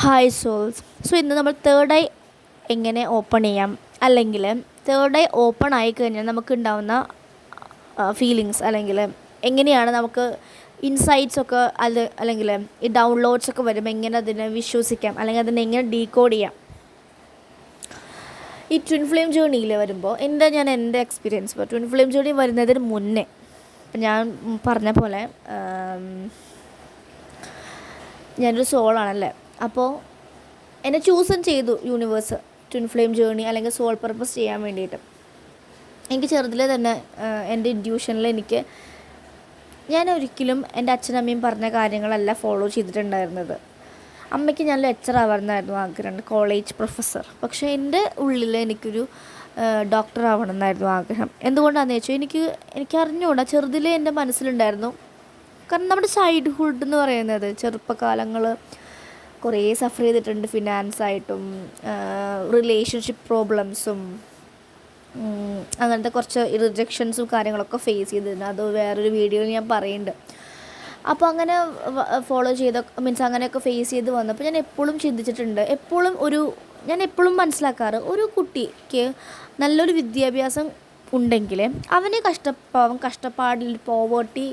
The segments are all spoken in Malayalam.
Hi souls. ഇന്ന് നമ്മൾ തേർഡ് ഐ എങ്ങനെ ഓപ്പൺ ചെയ്യാം, അല്ലെങ്കിൽ തേർഡ് ഐ ഓപ്പൺ ആയി കഴിഞ്ഞാൽ നമുക്ക് ഉണ്ടാവുന്ന ഫീലിങ്സ്, അല്ലെങ്കിൽ എങ്ങനെയാണ് നമുക്ക് ഇൻസൈറ്റ്സ് ഒക്കെ അല്ലെങ്കിൽ ഈ ഡൗൺലോഡ്സ് ഒക്കെ വരുമ്പോൾ എങ്ങനെ അതിനെ വിശ്വസിക്കാം, അല്ലെങ്കിൽ അതിനെ എങ്ങനെ ഡീകോഡ് ചെയ്യാം. ഈ ട്വിൻ ഫ്ലെയിം ജേർണിയിൽ വരുമ്പോൾ എൻ്റെ എക്സ്പീരിയൻസ് ഇപ്പോൾ ട്വിൻ ഫ്ലെയിം ജേർണി വരുന്നതിന് മുന്നേ ഞാൻ പറഞ്ഞ പോലെ ഞാനൊരു സോളാണല്ലേ. അപ്പോൾ എന്നെ ചൂസൻ ചെയ്തു യൂണിവേഴ്സ് ട്വിൻ ഫ്ലെയിം ജേർണി അല്ലെങ്കിൽ സോൾ പർപ്പസ് ചെയ്യാൻ വേണ്ടിയിട്ട്. എനിക്ക് ചെറുതിലെ തന്നെ എൻ്റെ ഇൻഡ്യൂഷനിൽ ഞാൻ ഒരിക്കലും എൻ്റെ അച്ഛനമ്മയും പറഞ്ഞ കാര്യങ്ങളല്ല ഫോളോ ചെയ്തിട്ടുണ്ടായിരുന്നത്. അമ്മയ്ക്ക് ഞാൻ ലെക്ചർ ആവണമെന്നായിരുന്നു ആഗ്രഹം, കോളേജ് പ്രൊഫസർ. പക്ഷേ എൻ്റെ ഉള്ളിൽ എനിക്കൊരു ഡോക്ടർ ആവണം എന്നായിരുന്നു ആഗ്രഹം. എന്തുകൊണ്ടാണെന്ന് വെച്ചാൽ എനിക്ക് അറിഞ്ഞുകൂടാ, ചെറുതിലേ എൻ്റെ മനസ്സിലുണ്ടായിരുന്നു. കാരണം നമ്മുടെ ചൈൽഡ്ഹുഡ് എന്ന് പറയുന്നത്, ചെറുപ്പകാലങ്ങൾ കുറേ സഫർ ചെയ്തിട്ടുണ്ട്, ഫിനാൻസായിട്ടും റിലേഷൻഷിപ്പ് പ്രോബ്ലംസും അങ്ങനത്തെ കുറച്ച് റിജക്ഷൻസും കാര്യങ്ങളൊക്കെ ഫേസ് ചെയ്തിട്ടുണ്ട്. അത് വേറൊരു വീഡിയോയിൽ ഞാൻ പറയുന്നുണ്ട്. അപ്പോൾ അങ്ങനെ ഫോളോ ചെയ്ത അങ്ങനെയൊക്കെ ഫേസ് ചെയ്ത് വന്നപ്പോൾ ഞാൻ എപ്പോഴും ചിന്തിച്ചിട്ടുണ്ട്, ഞാൻ എപ്പോഴും മനസ്സിലാക്കാറ്, ഒരു കുട്ടിക്ക് നല്ലൊരു വിദ്യാഭ്യാസം ഉണ്ടെങ്കിൽ അവന് കഷ്ടപ്പാടിൽ പോവേർട്ടി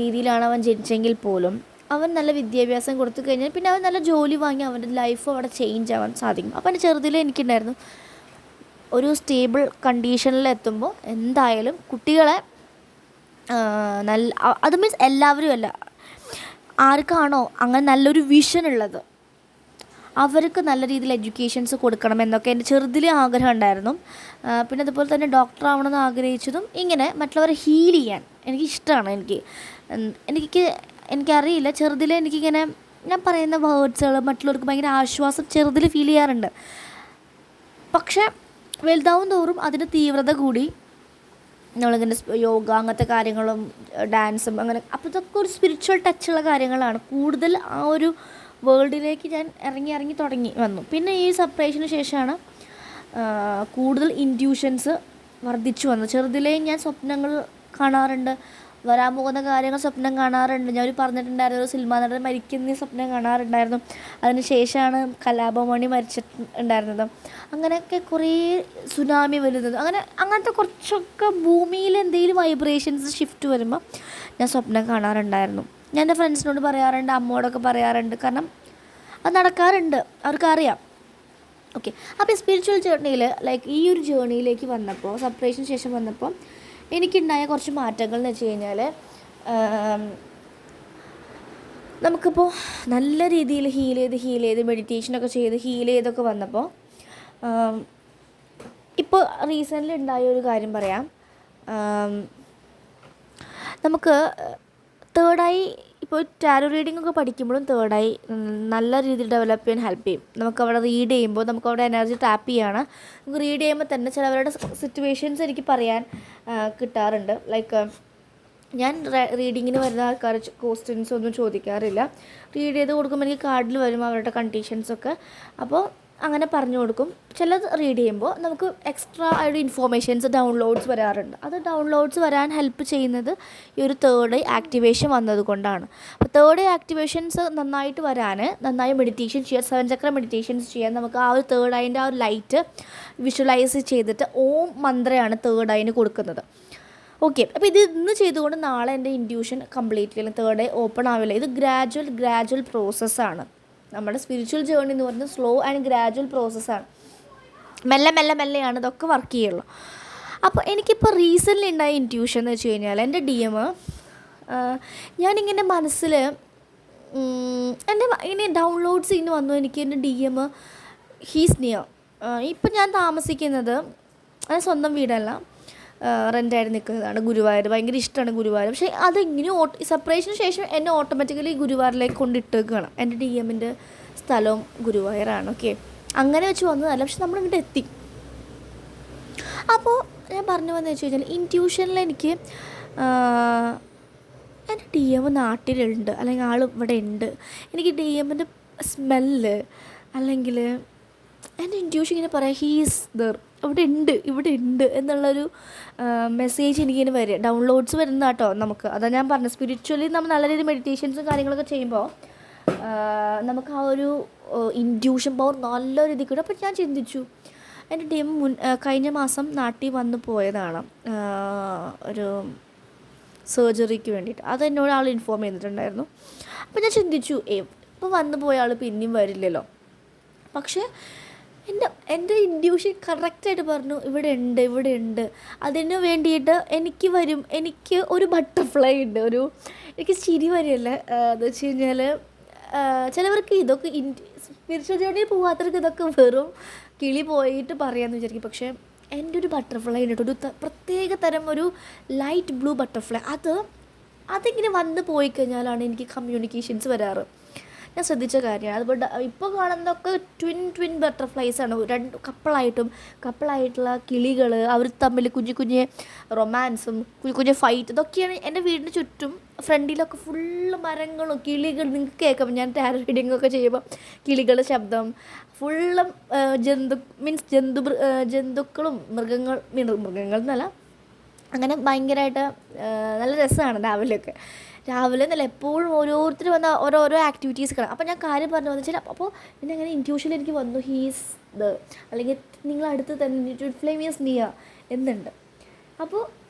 രീതിയിലാണ് അവൻ ജനിച്ചെങ്കിൽ പോലും അവൻ നല്ല വിദ്യാഭ്യാസം കൊടുത്തു കഴിഞ്ഞാൽ പിന്നെ അവൻ നല്ല ജോലി വാങ്ങി അവൻ്റെ ലൈഫ് അവിടെ ചേഞ്ച് ആവാൻ സാധിക്കും. അപ്പോൾ എൻ്റെ ചെറുതിലേ എനിക്കുണ്ടായിരുന്നു, ഒരു സ്റ്റേബിൾ കണ്ടീഷനിലെത്തുമ്പോൾ എന്തായാലും കുട്ടികളെ അത് മീൻസ് എല്ലാവരും അല്ല, ആർക്കാണോ അങ്ങനെ നല്ലൊരു വിഷൻ ഉള്ളത് അവർക്ക് നല്ല രീതിയിൽ എഡ്യൂക്കേഷൻസ് കൊടുക്കണം എന്നൊക്കെ എൻ്റെ ചെറുതിലെ ആഗ്രഹം ഉണ്ടായിരുന്നു. പിന്നെ അതുപോലെ തന്നെ ഡോക്ടർ ആവണമെന്ന് ആഗ്രഹിച്ചതും ഇങ്ങനെ മറ്റുള്ളവരെ ഹീൽ ചെയ്യാൻ എനിക്കിഷ്ടമാണ്. എനിക്കറിയില്ല, ചെറുതിലെ എനിക്കിങ്ങനെ ഞാൻ പറയുന്ന വേർഡ്സുകൾ മറ്റുള്ളവർക്ക് ഭയങ്കര ആശ്വാസം ചെറുതിൽ ഫീൽ ചെയ്യാറുണ്ട്. പക്ഷേ വലുതാവും തോറും അതിൻ്റെ തീവ്രത കൂടി. നമ്മളിങ്ങനെ യോഗ അങ്ങനത്തെ കാര്യങ്ങളും ഡാൻസും അങ്ങനെ, അപ്പോൾ ഇതൊക്കെ ഒരു സ്പിരിച്വൽ ടച്ചുള്ള കാര്യങ്ങളാണ്. കൂടുതൽ ആ ഒരു വേൾഡിലേക്ക് ഞാൻ ഇറങ്ങി തുടങ്ങി വന്നു. പിന്നെ ഈ സെപ്പറേഷന് ശേഷമാണ് കൂടുതൽ ഇൻറ്റ്യൂഷൻസ് വർദ്ധിച്ചു വന്നത്. ചെറുതിലേ ഞാൻ സ്വപ്നങ്ങൾ കാണാറുണ്ട്, വരാൻ പോകുന്ന കാര്യങ്ങൾ സ്വപ്നം കാണാറുണ്ട്. ഞാൻ പറഞ്ഞിട്ടുണ്ടായിരുന്നു, ഒരു സിനിമാ നടൻ മരിക്കുന്ന സ്വപ്നം കാണാറുണ്ടായിരുന്നു. അതിന് ശേഷമാണ് കലാഭവൻ മരിച്ചിട്ടുണ്ടായിരുന്നത്. അങ്ങനെയൊക്കെ കുറേ സുനാമി വരുന്നത്, അങ്ങനത്തെ കുറച്ചൊക്കെ ഭൂമിയിൽ എന്തെങ്കിലും വൈബ്രേഷൻസ് ഷിഫ്റ്റ് വരുമ്പോൾ ഞാൻ സ്വപ്നം കാണാറുണ്ടായിരുന്നു. ഞാൻ എൻ്റെ ഫ്രണ്ട്സിനോട് പറയാറുണ്ട്, അമ്മയോടൊക്കെ പറയാറുണ്ട്, കാരണം അത് നടക്കാറുണ്ട്, അവർക്കറിയാം. ഓക്കെ. അപ്പോൾ സ്പിരിച്വൽ ജേർണിയിൽ ഈ ഒരു ജേർണിയിലേക്ക് വന്നപ്പോൾ, സെപ്പറേഷന് ശേഷം വന്നപ്പോൾ എനിക്കുണ്ടായ കുറച്ച് മാറ്റങ്ങൾ എന്ന് വെച്ച് കഴിഞ്ഞാൽ, നമുക്കിപ്പോൾ നല്ല രീതിയിൽ ഹീൽ ചെയ്ത് മെഡിറ്റേഷനൊക്കെ ചെയ്ത് ഹീൽ ചെയ്തൊക്കെ വന്നപ്പോൾ, ഇപ്പോൾ റീസെൻ്റ്ലി ഉണ്ടായ ഒരു കാര്യം പറയാം. നമുക്ക് തേർഡായി ഇപ്പോൾ ടാരോ റീഡിംഗ് ഒക്കെ പഠിക്കുമ്പോഴും തേർഡായി നല്ല രീതിയിൽ ഡെവലപ്പ് ചെയ്യാൻ ഹെൽപ്പ് ചെയ്യും. നമുക്കവിടെ റീഡ് ചെയ്യുമ്പോൾ നമുക്കവിടെ എനർജി ടാപ്പ് ചെയ്യാണ്. നമുക്ക് റീഡ് ചെയ്യുമ്പോൾ തന്നെ ചിലവരുടെ സിറ്റുവേഷൻസ് എനിക്ക് പറയാൻ കിട്ടാറുണ്ട്. ഞാൻ റീഡിങ്ങിന് വരുന്ന ആൾക്കാർ ക്വസ്റ്റ്യൻസ് ഒന്നും ചോദിക്കാറില്ല. റീഡ് ചെയ്ത് കൊടുക്കുമ്പോൾ എനിക്ക് കാർഡിൽ വരും അവരുടെ കണ്ടീഷൻസൊക്കെ. അപ്പോൾ അങ്ങനെ പറഞ്ഞു കൊടുക്കും. ചിലത് റീഡ് ചെയ്യുമ്പോൾ നമുക്ക് എക്സ്ട്രാ ആയിട്ട് ഇൻഫോർമേഷൻസ് ഡൗൺലോഡ്സ് വരാറുണ്ട്. അത് ഡൗൺലോഡ്സ് വരാൻ ഹെൽപ്പ് ചെയ്യുന്നത് ഈ ഒരു തേർഡ് ഐ ആക്ടിവേഷൻ വന്നത് കൊണ്ടാണ്. അപ്പോൾ തേർഡ് ഐ ആക്ടിവേഷൻസ് നന്നായിട്ട് വരാൻ, നന്നായി മെഡിറ്റേഷൻ ചെയ്യാൻ, 7 ചക്ര മെഡിറ്റേഷൻസ് ചെയ്യാൻ നമുക്ക് ആ ഒരു തേർഡ് ഐൻ്റെ ആ ഒരു ലൈറ്റ് വിഷ്വലൈസ് ചെയ്തിട്ട് ഓം മന്ത്രയാണ് തേർഡ് ഐന് കൊടുക്കുന്നത്. ഓക്കെ. അപ്പോൾ ഇത് ഇന്ന് ചെയ്തുകൊണ്ട് നാളെ എൻ്റെ induction completely third eye open ആവില്ല. ഇത് ഗ്രാജുവൽ പ്രോസസ്സാണ്. നമ്മുടെ സ്പിരിച്വൽ ജേർണി എന്ന് പറയുന്നത് സ്ലോ ആൻഡ് ഗ്രാജുവൽ പ്രോസസ്സാണ്. മെല്ലെയാണ് ഇതൊക്കെ വർക്ക് ചെയ്യുള്ളൂ. അപ്പോൾ എനിക്കിപ്പോൾ റീസെൻ്റ്ലി ഉണ്ടായ ഇൻറ്റ്യൂഷൻ എന്ന് വെച്ച് കഴിഞ്ഞാൽ, എൻ്റെ DM ഞാനിങ്ങനെ മനസ്സിൽ ഇങ്ങനെ ഡൗൺലോഡ്സ് ഇങ്ങനെ വന്നു. എനിക്ക് എൻ്റെ DM ഹീസ് നിയർ. ഇപ്പം ഞാൻ താമസിക്കുന്നത് സ്വന്തം വീടല്ല, റെൻ്റായിട്ട് നിൽക്കുന്നതാണ്. ഗുരുവായൂർ ഭയങ്കര ഇഷ്ടമാണ് ഗുരുവായൂർ. പക്ഷേ അതിങ്ങനെ സെപ്പറേഷന് ശേഷം എന്നെ ഓട്ടോമാറ്റിക്കലി ഗുരുവായൂരിലേക്ക് കൊണ്ടിട്ടേക്കാണ്. എൻ്റെ DMൻ്റെ സ്ഥലവും ഗുരുവായൂരാണ്. ഓക്കെ. അങ്ങനെ വെച്ച് വന്നതല്ല, പക്ഷെ നമ്മളിങ്ങോട്ട് എത്തി. അപ്പോൾ ഞാൻ പറഞ്ഞു വന്നു വെച്ച് കഴിഞ്ഞാൽ, ഇൻറ്റ്യൂഷനിൽ എനിക്ക് എൻ്റെ DM നാട്ടിലുണ്ട്, അല്ലെങ്കിൽ ആൾ ഇവിടെ ഉണ്ട്. എനിക്ക് DMൻ്റെ സ്മെല്ല്, അല്ലെങ്കിൽ എൻ്റെ ഇൻറ്റ്യൂഷൻ ഇങ്ങനെ പറയാം, ഹീസ് ദർ, ഇവിടെ ഉണ്ട് എന്നുള്ളൊരു മെസ്സേജ് എനിക്കിങ്ങനെ വരിക, ഡൗൺലോഡ്സ് വരുന്ന കേട്ടോ നമുക്ക്. അതാണ് ഞാൻ പറഞ്ഞത്, സ്പിരിച്വലി നമ്മൾ നല്ല രീതിയിൽ മെഡിറ്റേഷൻസും കാര്യങ്ങളൊക്കെ ചെയ്യുമ്പോൾ നമുക്ക് ആ ഒരു ഇൻഡ്യൂഷൻ പവർ നല്ല രീതിയിൽ കിട്ടും. അപ്പോൾ ഞാൻ ചിന്തിച്ചു, എൻ്റെ ടീം കഴിഞ്ഞ മാസം നാട്ടിൽ വന്ന് പോയതാണ് ഒരു സർജറിക്ക് വേണ്ടിയിട്ട്. അതെന്നോട് ആൾ ഇൻഫോം ചെയ്തിട്ടുണ്ടായിരുന്നു. അപ്പോൾ ഞാൻ ചിന്തിച്ചു, ഇപ്പോൾ വന്നു പോയ ആൾ പിന്നെയും വരില്ലല്ലോ. പക്ഷേ എൻ്റെ ഇൻഡ്യൂഷൻ കറക്റ്റായിട്ട് പറഞ്ഞു ഇവിടെ ഉണ്ട്. അതിന് വേണ്ടിയിട്ട് എനിക്ക് ഒരു ബട്ടർഫ്ലൈ ഉണ്ട്. എനിക്ക് ചിരി വരില്ല. എന്ന് വെച്ച് കഴിഞ്ഞാൽ ചിലവർക്ക് ഇതൊക്കെ സ്പിരിച്വൽ ജേർണി പോകാത്തവർക്ക് ഇതൊക്കെ വെറും കിളി പോയിട്ട് പറയാമെന്ന് വിചാരിക്കും. പക്ഷേ എൻ്റെ ഒരു ബട്ടർഫ്ലൈ ഉണ്ട്, ഒരു പ്രത്യേക തരം ഒരു ലൈറ്റ് ബ്ലൂ ബട്ടർഫ്ലൈ. അതിങ്ങനെ വന്ന് പോയി കഴിഞ്ഞാലാണ് എനിക്ക് കമ്മ്യൂണിക്കേഷൻസ് വരാറ്. ഞാൻ ശ്രദ്ധിച്ച കാര്യമാണ്. അതുപോലെ ഇപ്പോൾ കാണുന്നതൊക്കെ ട്വിൻ ബട്ടർഫ്ലൈസാണ്. രണ്ട് കപ്പിളായിട്ടുള്ള കിളികൾ, അവർ തമ്മിൽ കുഞ്ഞു റൊമാൻസും കുഞ്ഞു ഫൈറ്റ്, ഇതൊക്കെയാണ് എൻ്റെ വീടിന് ചുറ്റും. ഫ്രണ്ടിലൊക്കെ ഫുള്ള് മരങ്ങളും കിളികൾ. നിങ്ങൾക്ക് കേൾക്കാം, ഞാൻ ടാരോ റീഡിംഗ് ഒക്കെ ചെയ്യുമ്പോൾ കിളികളുടെ ശബ്ദം ഫുള്ളും ജന്തുക്കളും മൃഗങ്ങൾ എന്നല്ല, അങ്ങനെ ഭയങ്കരമായിട്ട് നല്ല രസമാണ് രാവിലെ എന്നല്ല എപ്പോഴും ഓരോരുത്തർ വന്ന ഓരോരോ ആക്ടിവിറ്റീസ് കാണാം. അപ്പോൾ ഞാൻ കാര്യം പറഞ്ഞു വന്നു വെച്ചാൽ, അപ്പോൾ പിന്നെ അങ്ങനെ ഇൻറ്റ്യൂഷൻ എനിക്ക് വന്നു ഹീസ് അല്ലെങ്കിൽ നിങ്ങളടുത്ത് തന്നെ ട്വിൻ ഫ്ലെയിം ഈസ് നിയ എന്നുണ്ട്. അപ്പോൾ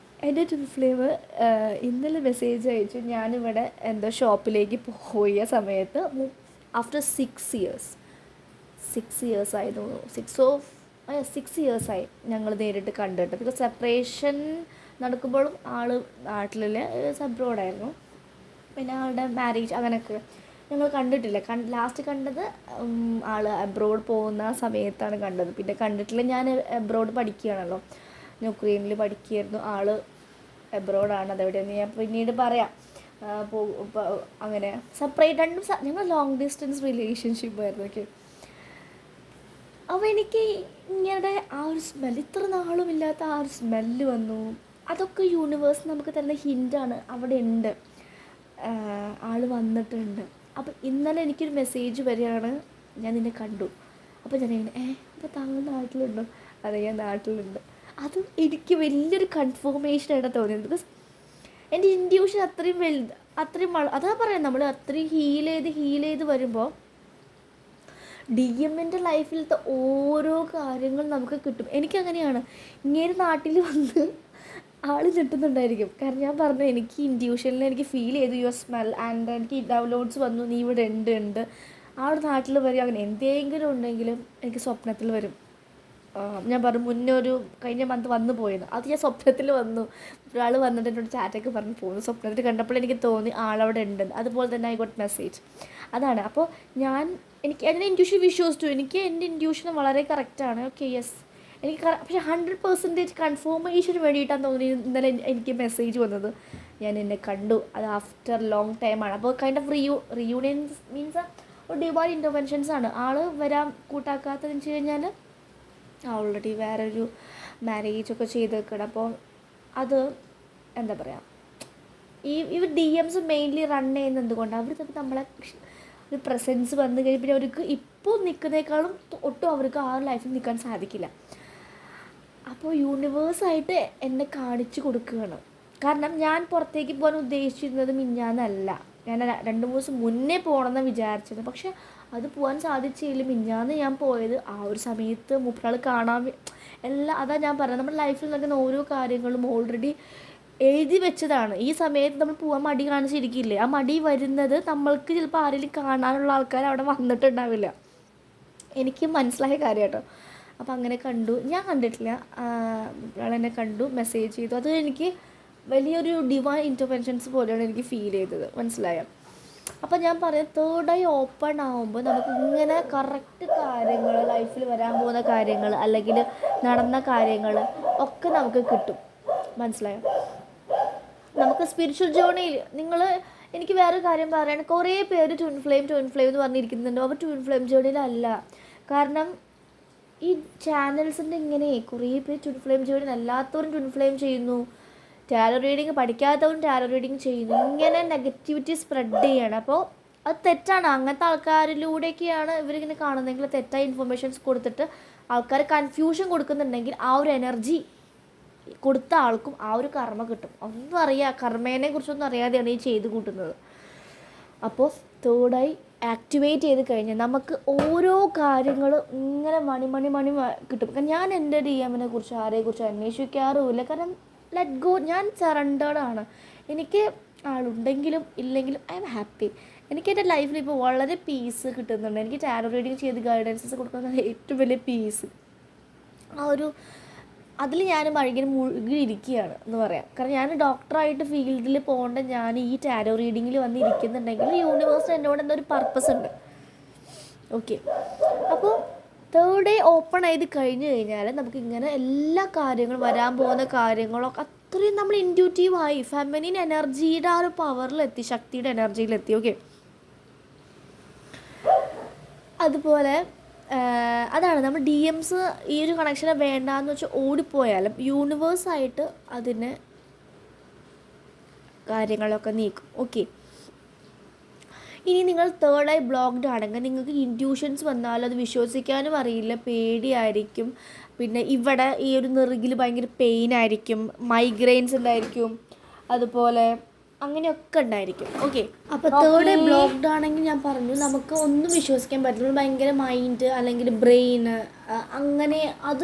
എൻ്റെ ട്വിൻ ഫ്ലെയിം ഇന്നലെ മെസ്സേജ് അയച്ചു. ഞാനിവിടെ എന്തോ ഷോപ്പിലേക്ക് പോയ സമയത്ത് ആഫ്റ്റർ 6 years ആയിരുന്നു. 6 years ആയി ഞങ്ങൾ നേരിട്ട് കണ്ടിട്ട്. ബിക്കോസ് സെപ്പറേഷൻ നടക്കുമ്പോഴും ആൾ നാട്ടിലെ അബ്രോഡായിരുന്നു. പിന്നെ ആളുടെ മാരേജ് അങ്ങനെയൊക്കെ ഞങ്ങൾ കണ്ടിട്ടില്ല. ലാസ്റ്റ് കണ്ടത് ആൾ അബ്രോഡ് പോകുന്ന സമയത്താണ് കണ്ടത്. പിന്നെ കണ്ടിട്ടില്ല. ഞാൻ അബ്രോഡ് പഠിക്കുകയാണല്ലോ, യുക്രൈനിൽ പഠിക്കുകയായിരുന്നു. ആൾ അബ്രോഡാണ്. അതെവിടെയെന്ന് ഞാൻ പിന്നീട് പറയാം. അങ്ങനെ സെപ്പറേറ്റ് രണ്ടും ഞങ്ങൾ ലോങ് ഡിസ്റ്റൻസ് റിലേഷൻഷിപ്പായിരുന്നു. ഓക്കെ, അപ്പോൾ എനിക്ക് ഇങ്ങനെ ആ ഒരു സ്മെല്ല്, ഇത്ര നാളും ഇല്ലാത്ത ആ ഒരു സ്മെല്ല് വന്നു. അതൊക്കെ യൂണിവേഴ്സ് നമുക്ക് തരുന്ന ഹിൻ്റാണ്. അവിടെ ഉണ്ട്, ആൾ വന്നിട്ടുണ്ട്. അപ്പോൾ ഇന്നലെ എനിക്കൊരു മെസ്സേജ് വരികയാണ്, ഞാൻ നിന്നെ കണ്ടു. അപ്പോൾ ഞാൻ അപ്പോൾ താങ്കൾ നാട്ടിലുണ്ടോ? അതെ, ഞാൻ നാട്ടിലുണ്ട്. അതും എനിക്ക് വലിയൊരു കൺഫർമേഷനായിട്ട് തോന്നിയത്. ബിക്കോസ് എൻ്റെ ഇൻഡ്യൂഷൻ അത്രയും അതാ പറയാം, നമ്മൾ അത്രയും ഹീൽ ചെയ്ത് വരുമ്പോൾ DMൻ്റെ ലൈഫിലത്തെ ഓരോ കാര്യങ്ങൾ നമുക്ക് കിട്ടും. എനിക്കങ്ങനെയാണ്. ഇങ്ങനെ നാട്ടിൽ വന്ന് ആൾ ഞെട്ടുന്നുണ്ടായിരിക്കും. കാരണം ഞാൻ പറഞ്ഞു, എനിക്ക് ഇൻഡ്യൂഷനിൽ എനിക്ക് ഫീൽ ചെയ്തു യുവർ സ്മെൽ ആൻഡ് എനിക്ക് ഡൗൺലോഡ്സ് വന്നു, നീ ഇവിടെ ഉണ്ട്. ആളുടെ നാട്ടിൽ വരും. അങ്ങനെ എന്തെങ്കിലും ഉണ്ടെങ്കിലും എനിക്ക് സ്വപ്നത്തിൽ വരും. ഞാൻ പറഞ്ഞു മുന്നേ കഴിഞ്ഞ മന്ത് വന്നു പോയത്, അത് ഞാൻ സ്വപ്നത്തിൽ വന്നു. ഒരാൾ വന്നിട്ട് എന്നോട് ചാറ്റൊക്കെ പറഞ്ഞ് പോകുന്നു. സ്വപ്നത്തിൽ കണ്ടപ്പോൾ എനിക്ക് തോന്നി ആളവിടെ ഉണ്ടെന്ന്. അതുപോലെ തന്നെ ഐ ഗോട്ട് മെസ്സേജ്. അതാണ്. അപ്പോൾ എനിക്ക് അതിനെ ഇൻഡ്യൂഷൻ വിശ്വസിച്ചു. എനിക്ക് എൻ്റെ ഇൻഡ്യൂഷൻ വളരെ കറക്റ്റാണ്. ഓക്കെ, യെസ്, എനിക്ക് പക്ഷേ 100% കൺഫർമേഷന് വേണ്ടിയിട്ടാണ് തോന്നി ഇന്നലെ എനിക്ക് മെസ്സേജ് വന്നത്. ഞാൻ എന്നെ കണ്ടു. അത് ആഫ്റ്റർ ലോങ് ടൈമാണ്. അപ്പോൾ കൈൻഡ് ഓഫ് റിയൂണിയൻ മീൻസ് ഒരു ഡിവൈൻ ഇൻ്റർവെൻഷൻസ് ആണ്. ആൾ വരാൻ കൂട്ടാക്കാത്തതെന്ന് വെച്ച് കഴിഞ്ഞാൽ ഓൾറെഡി വേറൊരു മാരേജൊക്കെ ചെയ്ത് വെക്കണം. അപ്പോൾ അത് എന്താ പറയുക, ഇവർ DMs മെയിൻലി റൺ ചെയ്യുന്നത് എന്തുകൊണ്ടാണ്? അവർ തമ്മിൽ നമ്മളെ ഒരു പ്രസൻസ് വന്നു കഴിഞ്ഞാൽ പിന്നെ അവർക്ക് ഇപ്പോൾ നിൽക്കുന്നതിനേക്കാളും ഒട്ടും അവർക്ക് ആ ലൈഫിൽ നിൽക്കാൻ സാധിക്കില്ല. അപ്പോൾ യൂണിവേഴ്സായിട്ട് എന്നെ കാണിച്ചു കൊടുക്കുകയാണ്. കാരണം ഞാൻ പുറത്തേക്ക് പോകാൻ ഉദ്ദേശിച്ചിരുന്നത് മിഞ്ഞാന്നല്ല, ഞാൻ 2 ദിവസം മുന്നേ പോകണമെന്ന് വിചാരിച്ചത്. പക്ഷെ അത് പോകാൻ സാധിച്ചില്ല. മിഞ്ഞാന്ന് ഞാൻ പോയത് ആ ഒരു സമയത്ത് മൂപ്പരാൾ കാണാൻ അതാ ഞാൻ പറഞ്ഞത്, നമ്മുടെ ലൈഫിൽ നടക്കുന്ന ഓരോ കാര്യങ്ങളും ഓൾറെഡി എഴുതി വെച്ചതാണ്. ഈ സമയത്ത് നമ്മൾ പോകാൻ മടി കാണിച്ചിരിക്കില്ലേ, ആ മടി വരുന്നത് നമ്മൾക്ക് ചിലപ്പോൾ ആരെങ്കിലും കാണാനുള്ള ആൾക്കാർ അവിടെ വന്നിട്ടുണ്ടാവില്ല. എനിക്ക് മനസ്സിലായ കാര്യം കേട്ടോ. അപ്പോൾ അങ്ങനെ കണ്ടു. ഞാൻ കണ്ടിട്ടില്ല, ഒരാളെന്നെ കണ്ടു, മെസ്സേജ് ചെയ്തു. അത് എനിക്ക് വലിയൊരു ഡിവൈൻ ഇൻ്റർവെൻഷൻസ് പോലെയാണ് എനിക്ക് ഫീൽ ചെയ്തത്. മനസ്സിലായോ? അപ്പോൾ ഞാൻ പറയാം, തേർഡ് ഐ ഓപ്പൺ ആകുമ്പോൾ നമുക്ക് ഇങ്ങനെ കറക്റ്റ് കാര്യങ്ങൾ, ലൈഫിൽ വരാൻ പോകുന്ന കാര്യങ്ങൾ അല്ലെങ്കിൽ നടന്ന കാര്യങ്ങൾ ഒക്കെ നമുക്ക് കിട്ടും. മനസ്സിലായോ? നമുക്ക് സ്പിരിച്വൽ ജേർണിയിൽ എനിക്ക് വേറൊരു കാര്യം പറയുകയാണ്, കുറേ പേര് ട്വിൻ ഫ്ലെയിം എന്ന് പറഞ്ഞിരിക്കുന്നുണ്ട്. അവർ ട്വിൻ ഫ്ലെയിം ജേർണിയിലല്ല. കാരണം ഈ ചാനൽസിൻ്റെ ഇങ്ങനെ കുറേ പേര് ട്വിൻ ഫ്ലെയിം ജേർണിയിൽ അല്ലാത്തവരും ട്വിൻ ഫ്ലെയിം ചെയ്യുന്നു, ടാരോ റീഡിങ് പഠിക്കാത്തവരും ടാരോ റീഡിങ് ചെയ്യുന്നു. ഇങ്ങനെ നെഗറ്റിവിറ്റി സ്പ്രെഡ് ചെയ്യണം. അപ്പോൾ അത് തെറ്റാണ്. അങ്ങനത്തെ ആൾക്കാരിലൂടെയൊക്കെയാണ് ഇവരിങ്ങനെ കാണുന്നതെങ്കിൽ തെറ്റായ ഇൻഫർമേഷൻസ് കൊടുത്തിട്ട് ആൾക്കാർ കൺഫ്യൂഷൻ കൊടുക്കുന്നുണ്ടെങ്കിൽ ആ ഒരു എനർജി കൊടുത്ത ആൾക്കും ആ ഒരു കർമ്മ കിട്ടും. കർമ്മേനെ കുറിച്ചൊന്നും അറിയാതെയാണ് ഈ ചെയ്ത് കൂട്ടുന്നത്. അപ്പോൾ തേർഡ് ഐ ആക്ടിവേറ്റ് ചെയ്ത് കഴിഞ്ഞാൽ നമുക്ക് ഓരോ കാര്യങ്ങളും ഇങ്ങനെ മണി കിട്ടും. കാരണം ഞാൻ എൻ്റെ ഡി എമ്മിനെ കുറിച്ച് ആരെക്കുറിച്ച് അന്വേഷിക്കാറുമില്ല. കാരണം ലെറ്റ് ഗോ, ഞാൻ സറണ്ടേർഡാണ്. എനിക്ക് ആളുണ്ടെങ്കിലും ഇല്ലെങ്കിലും ഐ എം ഹാപ്പി. എനിക്ക് എൻ്റെ ലൈഫിൽ ഇപ്പോൾ വളരെ പീസ് കിട്ടുന്നുണ്ട്. എനിക്ക് ടാരോ റീഡിങ് ചെയ്ത് ഗൈഡൻസസ് കൊടുക്കുന്നത് ഏറ്റവും വലിയ പീസ്. ആ ഒരു അതിൽ ഞാൻ ഭയങ്കര മുഴുകിയിരിക്കുകയാണ് എന്ന് പറയാം. കാരണം ഞാൻ ഡോക്ടറായിട്ട് ഫീൽഡിൽ പോകേണ്ട ഞാൻ ഈ ടാരോ റീഡിങ്ങിൽ വന്നിരിക്കുന്നുണ്ടെങ്കിൽ യൂണിവേഴ്സിന് എന്നോട് എന്തൊരു പർപ്പസ് ഉണ്ട്. ഓക്കെ, അപ്പോൾ തേർഡ് ഐ ഓപ്പൺ ചെയ്ത് കഴിഞ്ഞ് കഴിഞ്ഞാൽ നമുക്ക് ഇങ്ങനെ എല്ലാ കാര്യങ്ങളും വരാൻ പോകുന്ന കാര്യങ്ങളൊക്കെ അത്രയും നമ്മൾ ഇൻറ്റ്യൂട്ടീവായി ഫെമിനിൻ എനർജിയുടെ ആ ഒരു പവറിലെത്തി, ശക്തിയുടെ എനർജിയിലെത്തി. ഓക്കെ, അതുപോലെ അതാണ് നമ്മൾ ഡി എംസ് ഈ ഒരു കണക്ഷനെ വേണ്ടാന്ന് വെച്ചാൽ ഓടിപ്പോയാലും യൂണിവേഴ്സായിട്ട് അതിന് കാര്യങ്ങളൊക്കെ നീക്കും. ഓക്കെ, ഇനി നിങ്ങൾ തേർഡ് ഐ ബ്ലോക്ക്ഡ് ആണെങ്കിൽ നിങ്ങൾക്ക് ഇൻറ്റ്യൂഷൻസ് വന്നാൽ അത് വിശ്വസിക്കാനും അറിയില്ല, പേടിയായിരിക്കും. പിന്നെ ഇവിടെ ഈ ഒരു നെറുകിൽ ഭയങ്കര പെയിൻ ആയിരിക്കും, മൈഗ്രെയിൻസ് ഉണ്ടായിരിക്കും, അതുപോലെ അങ്ങനെയൊക്കെ ഉണ്ടായിരിക്കും. ഓക്കെ, അപ്പോൾ തേർഡ് ഐ ബ്ലോക്ക്ഡ് ആണെങ്കിൽ ഞാൻ പറഞ്ഞു നമുക്ക് ഒന്നും വിശ്വസിക്കാൻ പറ്റില്ല. ഭയങ്കര മൈൻഡ് അല്ലെങ്കിൽ ബ്രെയിന് അങ്ങനെ അത്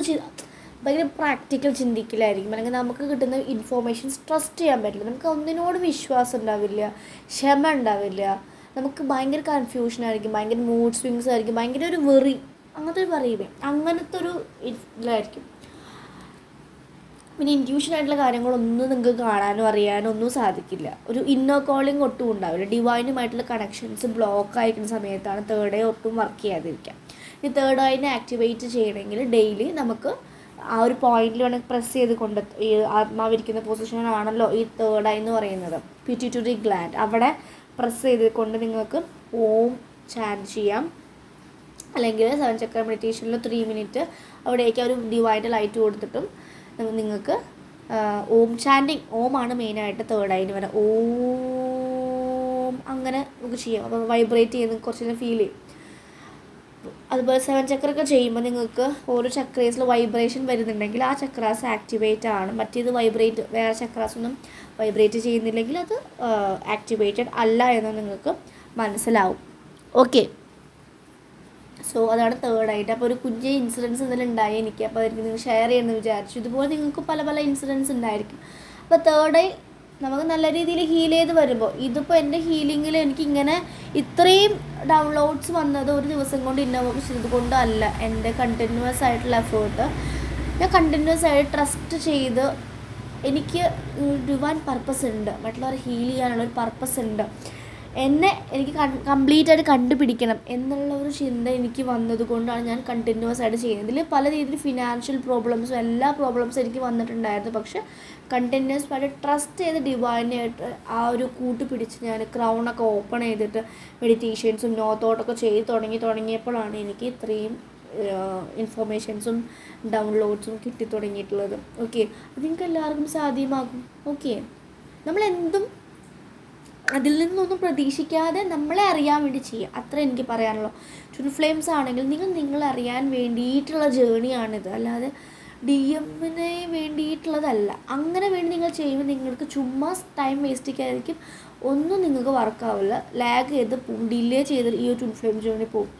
ഭയങ്കര പ്രാക്ടിക്കൽ ചിന്തിക്കലായിരിക്കും. അല്ലെങ്കിൽ നമുക്ക് കിട്ടുന്ന ഇൻഫോർമേഷൻസ് ട്രസ്റ്റ് ചെയ്യാൻ പറ്റില്ല. നമുക്ക് ഒന്നിനോട് വിശ്വാസം ഉണ്ടാവില്ല, ക്ഷമ ഉണ്ടാവില്ല, നമുക്ക് ഭയങ്കര കൺഫ്യൂഷനായിരിക്കും, ഭയങ്കര മൂഡ് സ്വിങ്സ് ആയിരിക്കും, ഭയങ്കര ഒരു വെറി, അങ്ങനത്തെ ഒരു പറയുമേ, അങ്ങനത്തെ ഒരു ഇതിലായിരിക്കും. പിന്നെ ഇൻറ്റ്യൂഷനായിട്ടുള്ള കാര്യങ്ങളൊന്നും നിങ്ങൾക്ക് കാണാനോ അറിയാനോ ഒന്നും സാധിക്കില്ല. ഒരു ഇന്നർ കോളിംഗ് ഒട്ടും ഉണ്ടാവില്ല. ഡിവൈനുമായിട്ടുള്ള കണക്ഷൻസ് ബ്ലോക്ക് ആയിരിക്കുന്ന സമയത്താണ് തേർഡ് ഐ ഒട്ടും വർക്ക് ചെയ്യാതിരിക്കുക. ഈ തേർഡ് ഐനെ ആക്ടിവേറ്റ് ചെയ്യണമെങ്കിൽ ഡെയിലി നമുക്ക് ആ ഒരു പോയിന്റിൽ വേണമെങ്കിൽ പ്രസ് ചെയ്ത് കൊണ്ട്, ഈ ആത്മാവിരിക്കുന്ന പൊസിഷനാണല്ലോ ഈ തേർഡ് ഐ എന്ന് പറയുന്നത്, പിറ്റ്യൂട്ടറി ഗ്ലാൻഡ്, അവിടെ പ്രസ് ചെയ്ത് കൊണ്ട് നിങ്ങൾക്ക് ഓം ചാൻറ്റ് ചെയ്യാം. അല്ലെങ്കിൽ 7 ചക്ര മെഡിറ്റേഷനിൽ 3 മിനിറ്റ് അവിടേക്ക് ഒരു ഡിവൈൻ്റെ ലൈറ്റ് കൊടുത്തിട്ടും നിങ്ങൾക്ക് ഓം ചാൻറ്റിങ്, ഓമാണ് മെയിനായിട്ട് തേർഡ് ഐന് വരാം. ഓം അങ്ങനെ നമുക്ക് ചെയ്യാം. അപ്പോൾ വൈബ്രേറ്റ് ചെയ്യുന്ന കുറച്ച് നേരം ഫീൽ ചെയ്യും. അതുപോലെ 7 ചക്രയൊക്കെ ചെയ്യുമ്പോൾ നിങ്ങൾക്ക് ഓരോ ചക്രേസിൽ വൈബ്രേഷൻ വരുന്നുണ്ടെങ്കിൽ ആ ചക്രാസ് ആക്ടിവേറ്റ് ആണ്. മറ്റേത് വൈബ്രേറ്റ്, വേറെ ചക്രാസൊന്നും വൈബ്രേറ്റ് ചെയ്യുന്നില്ലെങ്കിൽ അത് ആക്ടിവേറ്റഡ് അല്ല എന്ന് നിങ്ങൾക്ക് മനസ്സിലാവും. ഓക്കെ, സോ അതാണ് തേർഡ് ആയിട്ട്. അപ്പോൾ ഒരു കുഞ്ഞ് ഇൻസിഡൻസ് എന്തെങ്കിലും ഉണ്ടായി എനിക്ക്, അപ്പോൾ അതായിരിക്കും നിങ്ങൾ ഷെയർ ചെയ്യുമെന്ന് വിചാരിച്ചു. ഇതുപോലെ നിങ്ങൾക്ക് പല പല ഇൻസിഡൻസ് ഉണ്ടായിരിക്കും. അപ്പോൾ തേർഡ് ഐ നമുക്ക് നല്ല രീതിയിൽ ഹീൽ ചെയ്ത് വരുമ്പോൾ, ഇതിപ്പോൾ എൻ്റെ ഹീലിങ്ങിൽ എനിക്കിങ്ങനെ ഇത്രയും ഡൗൺലോഡ്സ് വന്നത് ഒരു ദിവസം കൊണ്ട് ഇന്നോവൊക്കെ ചെയ്തുകൊണ്ടല്ല. എൻ്റെ കണ്ടിന്യൂസ് ആയിട്ടുള്ള എഫേർട്ട്, ഞാൻ കണ്ടിന്യൂസ് ആയിട്ട് ട്രസ്റ്റ് ചെയ്ത്, എനിക്ക് ഡിവൈൻ പർപ്പസ് ഉണ്ട്, മറ്റുള്ളവരെ ഹീൽ ചെയ്യാനുള്ളൊരു പർപ്പസ് ഉണ്ട്, എനിക്ക് കംപ്ലീറ്റ് ആയിട്ട് കണ്ടുപിടിക്കണം എന്നുള്ള ഒരു ചിന്ത എനിക്ക് വന്നത് കൊണ്ടാണ് ഞാൻ കണ്ടിന്യൂസ് ആയിട്ട് ചെയ്യുന്നത്. ഇതിൽ പല രീതിയിൽ ഫിനാൻഷ്യൽ പ്രോബ്ലംസും എല്ലാ പ്രോബ്ലംസും എനിക്ക് വന്നിട്ടുണ്ടായിരുന്നു. പക്ഷെ കണ്ടിന്യൂസ് ആയിട്ട് ട്രസ്റ്റ് ചെയ്ത് ഡിവൈനായിട്ട് ആ ഒരു കൂട്ടുപിടിച്ച് ഞാൻ ക്രൗണൊക്കെ ഓപ്പൺ ചെയ്തിട്ട് മെഡിറ്റേഷൻസും നോ തോട്ടൊക്കെ ചെയ്ത് തുടങ്ങിയപ്പോഴാണ് എനിക്ക് ഇത്രയും ഇൻഫോർമേഷൻസും ഡൗൺലോഡ്സും കിട്ടി തുടങ്ങിയിട്ടുള്ളത്. ഓക്കെ, അത് നിങ്ങൾക്ക് എല്ലാവർക്കും സാധ്യമാകും. ഓക്കെ, നമ്മളെന്തും അതിൽ നിന്നൊന്നും പ്രതീക്ഷിക്കാതെ നമ്മളെ അറിയാൻ വേണ്ടി ചെയ്യുക, അത്ര എനിക്ക് പറയാനുള്ളൂ. ട്വിൻ ഫ്ലെയിംസ് ആണെങ്കിൽ നിങ്ങളെ അറിയാൻ വേണ്ടിയിട്ടുള്ള ജേണിയാണിത്, അല്ലാതെ ഡി എമ്മിന് വേണ്ടിയിട്ടുള്ളതല്ല. അങ്ങനെ വേണ്ടി നിങ്ങൾ ചെയ്യുമ്പോൾ നിങ്ങൾക്ക് ചുമ്മാ ടൈം വേസ്റ്റ് ചെയ്യാതിരിക്കും, ഒന്നും നിങ്ങൾക്ക് വർക്കാവില്ല, ലാഗ് ചെയ്ത് പോവും, ഡിലേ ചെയ്ത് ഈ ഒരു ട്വിൻ ഫ്ലെയിം ജേണി പോവും.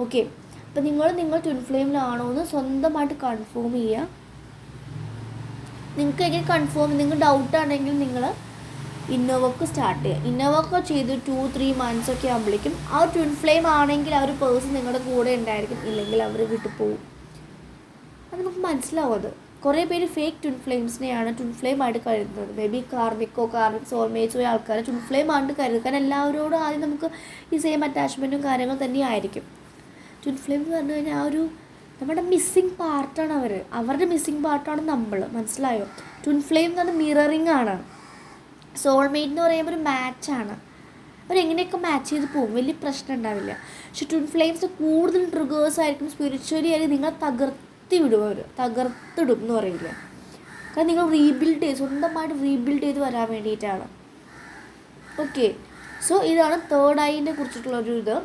ഓക്കെ, അപ്പോൾ നിങ്ങൾ ട്വിൻ ഫ്ലെയിമിലാണോ എന്ന് സ്വന്തമായിട്ട് കൺഫേം ചെയ്യുക. നിങ്ങൾക്ക് എങ്ങനെ കൺഫേം, നിങ്ങൾക്ക് ഡൗട്ടാണെങ്കിൽ നിങ്ങൾ ഇന്നോവൊക്കെ സ്റ്റാർട്ട് ചെയ്യുക. ഇന്നോവൊക്കെ ചെയ്ത് 2-3 months ഒക്കെ ആകുമ്പോഴേക്കും ആ ട്വിൻ ഫ്ലെയിം ആണെങ്കിൽ ആ ഒരു പേഴ്സൺ നിങ്ങളുടെ കൂടെ ഉണ്ടായിരിക്കും, ഇല്ലെങ്കിൽ അവർ വിട്ടുപോകും. അത് നമുക്ക് മനസ്സിലാവും. അത് കുറേ പേര് ഫേക്ക് ട്വിൻ ഫ്ലെയിംസിനെയാണ് ട്വിൻ ഫ്ലെയിം ആയിട്ട് കരുതുന്നത്. മേ ബി കാർമിക് സോൾമേറ്റ്സോ ആൾക്കാരെ ട്വിൻ ഫ്ലെയിം ആയിട്ട് കരുതുക. കാരണം എല്ലാവരോടും ആദ്യം നമുക്ക് ഈ സെയിം അറ്റാച്ച്മെൻറ്റും കാര്യങ്ങളും തന്നെയായിരിക്കും. ട്വിൻ ഫ്ലെയിം എന്ന് പറഞ്ഞു കഴിഞ്ഞാൽ ആ ഒരു നമ്മുടെ മിസ്സിങ് പാർട്ടാണ് അവരുടെ മിസ്സിങ് പാർട്ടാണ് നമ്മൾ, മനസ്സിലായോ? ട്വിൻ ഫ്ലെയിം എന്ന് പറഞ്ഞാൽ മിററിങ് ആണ്. സോൾമേറ്റ് എന്ന് പറയുമ്പോൾ ഒരു മാച്ചാണ്, അവരെങ്ങനെയൊക്കെ മാച്ച് ചെയ്ത് പോകും, വലിയ പ്രശ്നം ഉണ്ടാവില്ല. പക്ഷെ ട്വിൻ ഫ്ലെയിംസ് കൂടുതൽ ട്രിഗേഴ്സ് ആയിരിക്കും, സ്പിരിച്വലി ആയിരിക്കും നിങ്ങളെ തകർത്തിടും എന്ന് പറയില്ല. കാരണം നിങ്ങൾ സ്വന്തമായിട്ട് റീബിൽഡ് ചെയ്ത് വരാൻ വേണ്ടിയിട്ടാണ്. ഓക്കെ, സോ ഇതാണ് തേർഡ് ഐൻ്റെ കുറിച്ചിട്ടുള്ളൊരു ഇത്.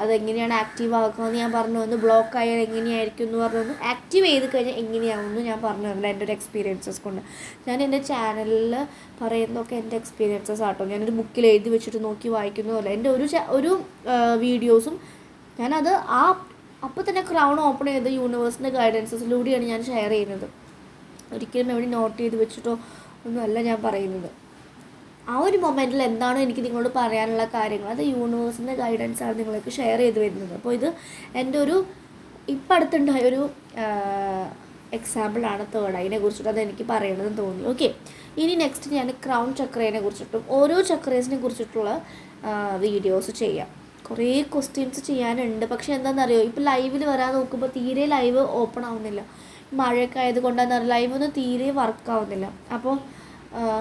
അതെങ്ങനെയാണ് ആക്റ്റീവ് ആക്കുകയെന്ന് ഞാൻ പറഞ്ഞു തന്നു. ബ്ലോക്ക് ആയാൽ എങ്ങനെയായിരിക്കും എന്ന് പറഞ്ഞു തന്നു. ആക്റ്റീവ് ചെയ്ത് കഴിഞ്ഞാൽ എങ്ങനെയാവുമെന്ന് ഞാൻ പറഞ്ഞു തന്നില്ല എൻ്റെ ഒരു എക്സ്പീരിയൻസസ് കൊണ്ട്. ഞാൻ എൻ്റെ ചാനലിൽ പറയുന്നതൊക്കെ എൻ്റെ എക്സ്പീരിയൻസസ് ആട്ടോ. ഞാനൊരു ബുക്കിൽ എഴുതി വെച്ചിട്ട് നോക്കി വായിക്കുന്നതല്ല. എൻ്റെ ഒരു വീഡിയോസും ഞാനത് അപ്പോൾ തന്നെ ക്രൗൺ ഓപ്പൺ ചെയ്ത് യൂണിവേഴ്സിൻ്റെ ഗൈഡൻസസിലൂടെയാണ് ഞാൻ ഷെയർ ചെയ്യുന്നത്. ഒരിക്കലും എവിടെ നോട്ട് ചെയ്ത് വെച്ചിട്ടോ ഒന്നുമല്ല ഞാൻ പറയുന്നത്. ആ ഒരു മൊമെൻറ്റിൽ എന്താണോ എനിക്ക് നിങ്ങളോട് പറയാനുള്ള കാര്യങ്ങൾ അത് യൂണിവേഴ്സിൻ്റെ ഗൈഡൻസാണ് നിങ്ങൾക്ക് ഷെയർ ചെയ്ത് വരുന്നത്. അപ്പോൾ ഇത് എൻ്റെ ഒരു ഇപ്പം അടുത്തുണ്ടായൊരു എക്സാമ്പിളാണ് തേർഡ് ഐനെ കുറിച്ചിട്ട് അതെനിക്ക് പറയണമെന്ന് തോന്നി. ഓക്കെ, ഇനി നെക്സ്റ്റ് ഞാൻ ക്രൗൺ ചക്രേനെ കുറിച്ചിട്ടും ഓരോ ചക്രേസിനെ കുറിച്ചിട്ടുള്ള വീഡിയോസ് ചെയ്യാം. കുറേ ക്വസ്റ്റ്യൻസ് ചെയ്യാനുണ്ട്. പക്ഷേ എന്താണെന്നറിയോ, ഇപ്പോൾ ലൈവിൽ വരാൻ നോക്കുമ്പോൾ തീരെ ലൈവ് ഓപ്പൺ ആവുന്നില്ല. മഴയൊക്കെ ആയതുകൊണ്ടാണെന്നറിയാം ലൈവൊന്നും തീരെ വർക്കാവുന്നില്ല. അപ്പോൾ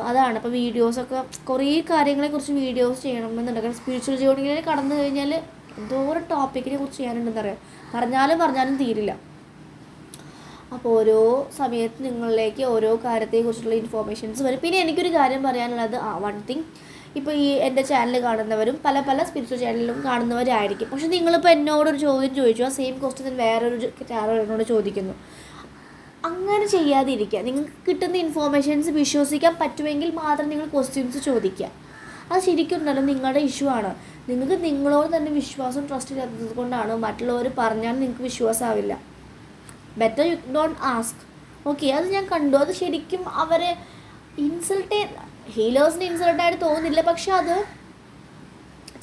അതാണ്. അപ്പോൾ വീഡിയോസൊക്കെ കുറേ കാര്യങ്ങളെക്കുറിച്ച് വീഡിയോസ് ചെയ്യണമെന്നുണ്ടെങ്കിൽ സ്പിരിച്വൽ ജേർണിയിൽ കടന്നു കഴിഞ്ഞാൽ എന്തോരം ടോപ്പിക്കിനെ കുറിച്ച് ചെയ്യാനുണ്ടെന്നറിയാം. പറഞ്ഞാലും തീരില്ല. അപ്പോൾ ഓരോ സമയത്ത് നിങ്ങളിലേക്ക് ഓരോ കാര്യത്തെക്കുറിച്ചുള്ള ഇൻഫോർമേഷൻസ് വരും. പിന്നെ എനിക്കൊരു കാര്യം പറയാനുള്ളത്, വൺ തിങ്, ഇപ്പോൾ ഈ എൻ്റെ ചാനൽ കാണുന്നവരും പല സ്പിരിച്വൽ ചാനലിലും കാണുന്നവരായിരിക്കും. പക്ഷേ നിങ്ങളിപ്പോൾ എന്നോടൊരു ചോദ്യം ചോദിച്ചു, ആ സെയിം ക്വസ്റ്റ്യൻ വേറൊരു ചാനലിനോട് ചോദിക്കുന്നു. അങ്ങനെ ചെയ്യാതിരിക്കുക. നിങ്ങൾക്ക് കിട്ടുന്ന ഇൻഫോർമേഷൻസ് വിശ്വസിക്കാൻ പറ്റുമെങ്കിൽ മാത്രം നിങ്ങൾ ക്വസ്റ്റ്യൻസ് ചോദിക്കുക. അത് ശരിക്കും ഉണ്ടല്ലോ നിങ്ങളുടെ ഇഷ്യൂ ആണ്. നിങ്ങൾക്ക് നിങ്ങളോട് തന്നെ വിശ്വാസം ട്രസ്റ്റ് ഇല്ലാത്തത് കൊണ്ടാണ് മറ്റുള്ളവർ പറഞ്ഞാൽ നിങ്ങൾക്ക് വിശ്വാസമാവില്ല. Better you don't ask. Okay, അത് ഞാൻ കണ്ടു. അത് ശരിക്കും അവരെ ഹീലേഴ്സിന് ഇൻസൾട്ടായിട്ട് തോന്നുന്നില്ല, പക്ഷെ അത്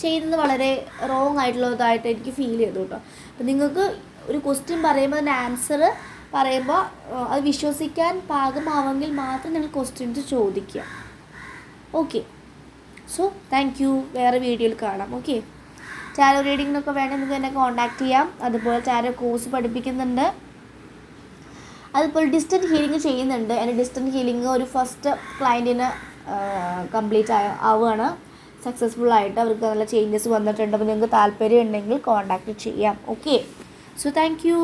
ചെയ്യുന്നത് വളരെ റോങ് ആയിട്ടുള്ളതായിട്ട് എനിക്ക് ഫീൽ ചെയ്തു കേട്ടോ. അപ്പം നിങ്ങൾക്ക് ഒരു ക്വസ്റ്റ്യൻ പറയുമ്പോൾ അതിൻ്റെ ആൻസർ പറയുമ്പോൾ അത് വിശ്വസിക്കാൻ പാകമാവെങ്കിൽ മാത്രം നിങ്ങൾ ക്വസ്റ്റ്യൻസ് ചോദിക്കുക. Okay, so thank you. വേറെ വീഡിയോയിൽ കാണാം. ഓക്കെ, ടാരോ റീഡിങ്ങിനൊക്കെ വേണമെങ്കിൽ നിങ്ങൾക്ക് എന്നെ കോൺടാക്റ്റ് ചെയ്യാം. അതുപോലെ ടാരോ കോഴ്സ് പഠിപ്പിക്കുന്നുണ്ട്. അതുപോലെ ഡിസ്റ്റൻറ്റ് ഹീലിംഗ് ചെയ്യുന്നുണ്ട്. എൻ്റെ ഡിസ്റ്റൻറ്റ് ഹീലിംഗ് ഒരു ഫസ്റ്റ് ക്ലയൻറ്റിന് കംപ്ലീറ്റ് ആവുകയാണ് സക്സസ്ഫുള്ളായിട്ട്. അവർക്ക് നല്ല ചേഞ്ചസ് വന്നിട്ടുണ്ട്. അപ്പോൾ നിങ്ങൾക്ക് താല്പര്യം ഉണ്ടെങ്കിൽ കോൺടാക്റ്റ് ചെയ്യാം. Okay, so thank you.